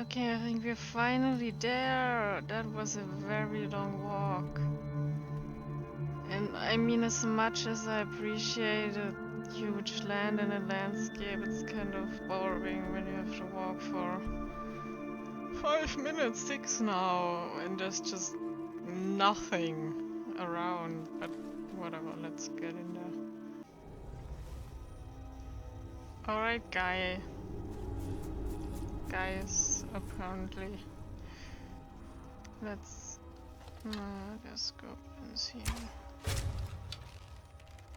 Okay, I think we're finally there. That was a very long walk. And I mean, as much as I appreciate a huge land and a landscape, it's kind of boring when you have to walk for 5 minutes, 6 now, and there's just nothing around. But whatever, let's get in there. Alright, guys, apparently. Let's go and see.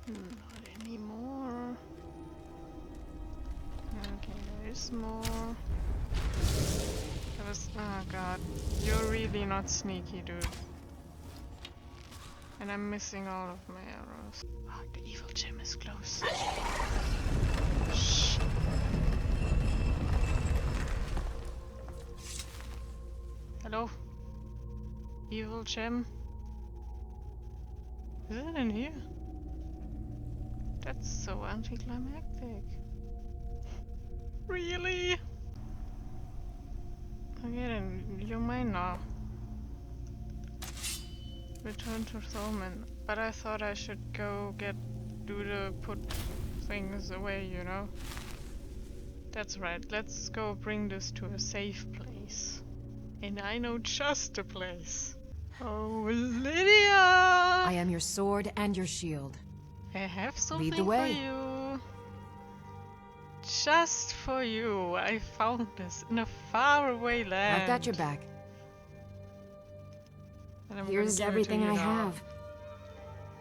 Not anymore. Okay, there is more. That was, oh god, you're really not sneaky, dude. And I'm missing all of my arrows. Oh, the evil gem is close. Shh. Hello? Evil gem? Is it in here? That's so anticlimactic. Really? Okay then, you're mine now. Return to Thorman. But I thought I should go put things away, you know? That's right, let's go bring this to a safe place. And I know just a place. Oh, Lydia! I am your sword and your shield. I have something Lead the way. for you. Just for you, I found this in a faraway land. I've got your back. And I'm Here's gonna give it to everything you I now. have.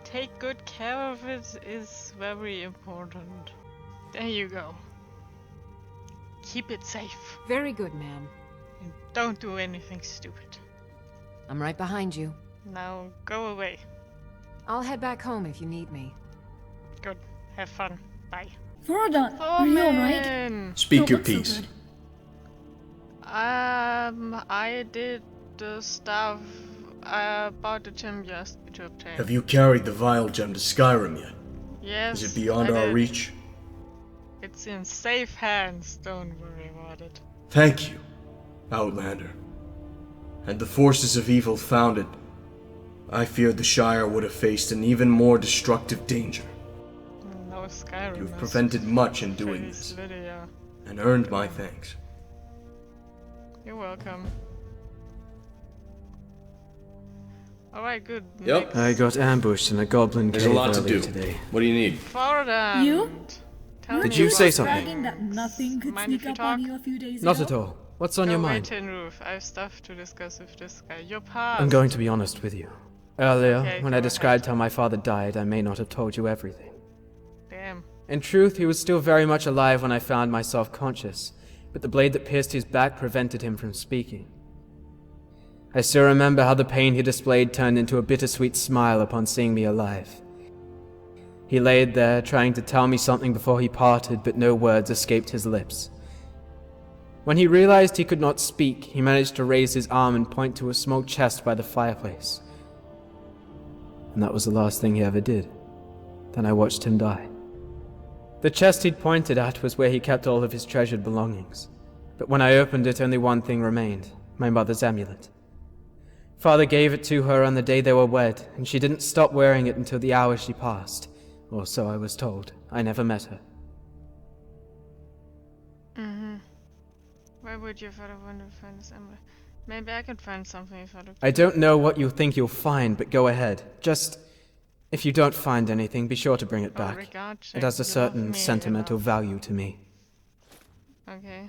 Take good care of it is very important. There you go. Keep it safe. Very good, ma'am. And don't do anything stupid. I'm right behind you. Now go away. I'll head back home if you need me. Good. Have fun. Bye. Froda, are you alright? Thorman! Speak your Don't look piece. so good. I did the stuff about the gem you asked me to obtain. Have you carried the Vile Gem to Skyrim yet? Yes. Is it beyond I our did. reach? It's in safe hands, don't worry about it. Thank you, Outlander. Had the forces of evil found it, I feared the Shire would have faced an even more destructive danger. No Skyrim. You've prevented much in doing Face this, Lydia. and earned my thanks. You're welcome. Alright, good. Yep. Next. I got ambushed in a goblin There's a cave lot to earlier do. today. What do you need? Fordham. You? Tell Did me you about say the something? Bragging that nothing could Mind if sneak you up on talk? you a few days Not ago? at all. What's on your Go away, mind? Tin Roof. I have stuff to discuss with this guy. Your past. I'm going to be honest with you. Earlier, Okay, when go I described ahead. how my father died, I may not have told you everything. Damn. In truth, he was still very much alive when I found myself conscious, but the blade that pierced his back prevented him from speaking. I still remember how the pain he displayed turned into a bittersweet smile upon seeing me alive. He laid there, trying to tell me something before he parted, but no words escaped his lips. When he realized he could not speak, he managed to raise his arm and point to a small chest by the fireplace. And that was the last thing he ever did. Then I watched him die. The chest he'd pointed at was where he kept all of his treasured belongings. But when I opened it, only one thing remained, my mother's amulet. Father gave it to her on the day they were wed, and she didn't stop wearing it until the hour she passed. Or so I was told. I never met her. Where would your father want to find this amulet? Maybe I could find something if I look. I don't know what you think you'll find, but go ahead. Just, if you don't find anything, be sure to bring it Oh, back. regard check. It has a You love certain me sentimental enough. value to me. Okay,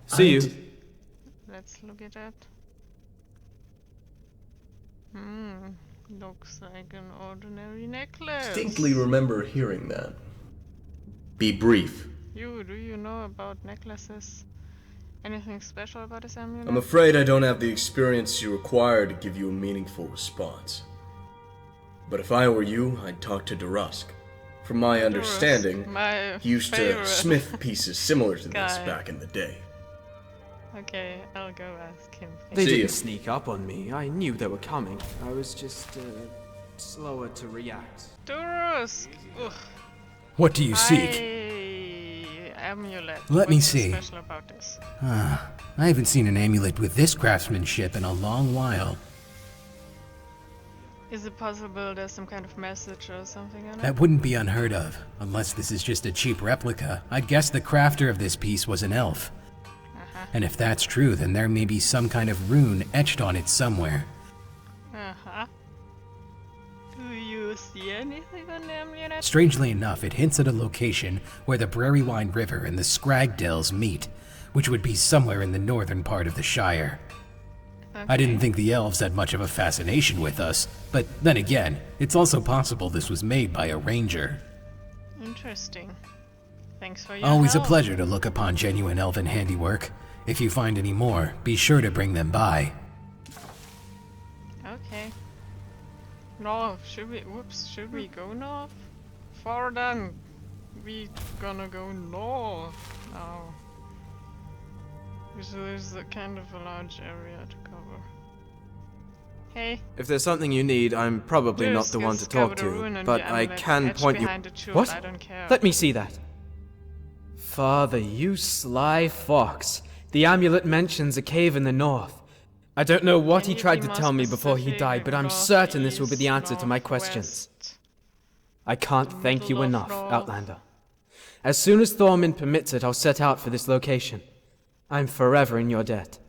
See you. let's look at that. Looks like an ordinary necklace. Distinctly remember hearing that. Be brief. Do you know about necklaces? Anything special about this amulet? I'm afraid I don't have the experience you require to give you a meaningful response. But if I were you, I'd talk to Durusk. From my understanding, my he used favorite to smith pieces similar to this guy. back in the day. Okay, I'll go ask him. They See didn't ya. sneak up on me. I knew they were coming. I was just, slower to react. Durusk! Ugh. What do you seek? amulet. Let me What's so see. special about this? I haven't seen an amulet with this craftsmanship in a long while. Is it possible there's some kind of message or something on it? That wouldn't be unheard of, unless this is just a cheap replica. I'd guess the crafter of this piece was an elf. And if that's true, then there may be some kind of rune etched on it somewhere. Do you see anything on the amulet? Strangely enough, it hints at a location where the Brarywine River and the Scrag Dells meet, which would be somewhere in the northern part of the Shire. Okay. I didn't think the elves had much of a fascination with us, but then again, it's also possible this was made by a ranger. Interesting. Thanks for your Always a help. pleasure to look upon genuine elven handiwork. If you find any more, be sure to bring them by. Okay. North. Should we go north? Far down. We gonna go north now. So there's a kind of a large area to cover. Hey. If there's something you need, I'm probably not the one to talk to, but I can point you... What? I don't care. Let me see that. Father, you sly fox. The amulet mentions a cave in the north. I don't know what Can he you tried be to more tell me before he specific? died, but I'm North, certain this will be the east, answer to my questions. northwest? I can't thank you Middle of enough, north. Outlander. As soon as Thormund permits it, I'll set out for this location. I'm forever in your debt.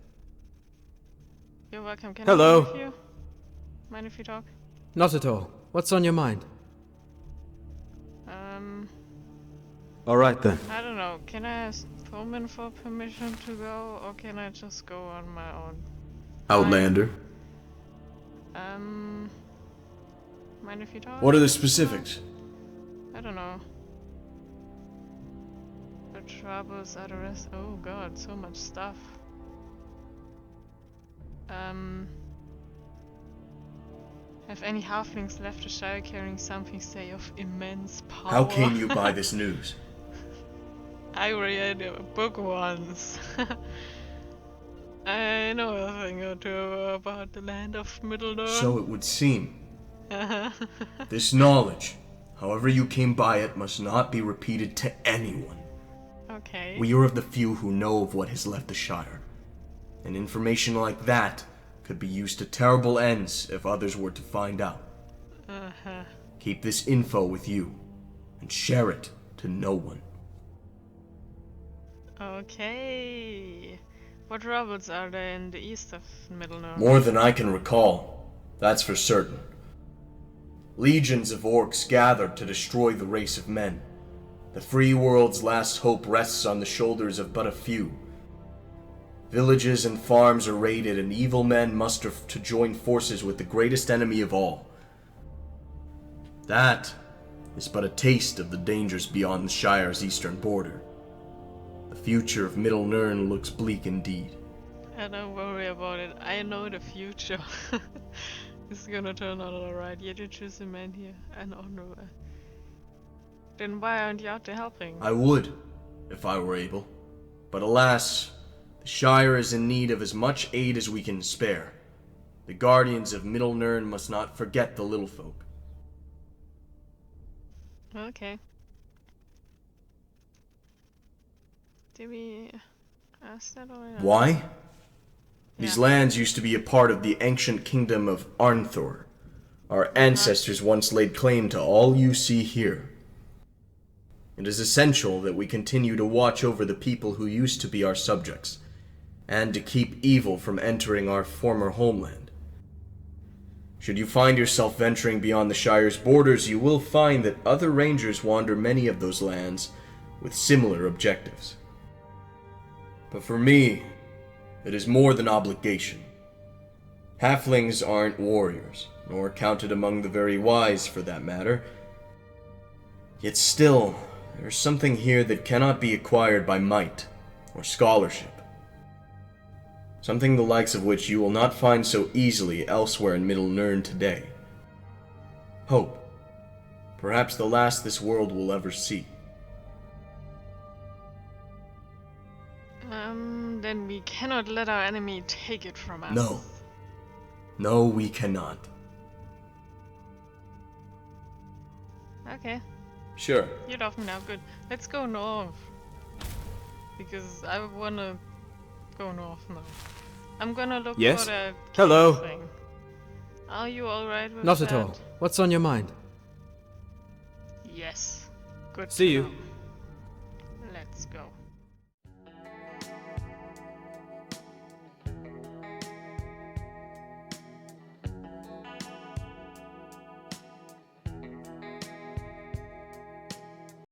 You're welcome. Can Hello. I talk with you? Mind if you talk? Not at all. What's on your mind? Alright then. I don't know. Can I ask Thorman for permission to go, or can I just go on my own? Outlander. Mind if you talk? What are the specifics? I don't know. The troubles are the rest. Oh god, so much stuff. Have any halflings left the Shire carrying something, say, of immense power? How came you by this news? I read a book once. I know a thing or two about the land of Middle-earth. So it would seem. This knowledge, however you came by it, must not be repeated to anyone. Okay. We are of the few who know of what has left the Shire. And information like that could be used to terrible ends if others were to find out. Keep this info with you, and share it to no one. Okay. What troubles are there in the east of Middle-earth? More than I can recall, that's for certain. Legions of orcs gathered to destroy the race of men. The free world's last hope rests on the shoulders of but a few. Villages and farms are raided, and evil men muster to join forces with the greatest enemy of all. That is but a taste of the dangers beyond the Shire's eastern border. The future of Middle Nirn looks bleak indeed. Don't worry about it. I know the future. It's gonna turn out alright. Yet you choose a man here. And honorable. Then why aren't you out there helping? I would, if I were able. But alas, the Shire is in need of as much aid as we can spare. The guardians of Middle Nirn must not forget the little folk. Okay. Did we ask that already? Why? These lands used to be a part of the ancient kingdom of Arnthor. Our ancestors once laid claim to all you see here. It is essential that we continue to watch over the people who used to be our subjects, and to keep evil from entering our former homeland. Should you find yourself venturing beyond the Shire's borders, you will find that other rangers wander many of those lands with similar objectives. But for me, it is more than obligation. Halflings aren't warriors, nor counted among the very wise for that matter. Yet still, there's something here that cannot be acquired by might or scholarship. Something the likes of which you will not find so easily elsewhere in Middle Nirn today. Hope. Perhaps the last this world will ever see. Then we cannot let our enemy take it from us. No. No, we cannot. Okay. Sure. You're off me now. Good. Let's go north. because I wanna go north now. I'm gonna look Yes? for that Hello? cave thing. Are you alright with Not that? at all. What's on your mind? Yes. Good. See to you. know. Let's go.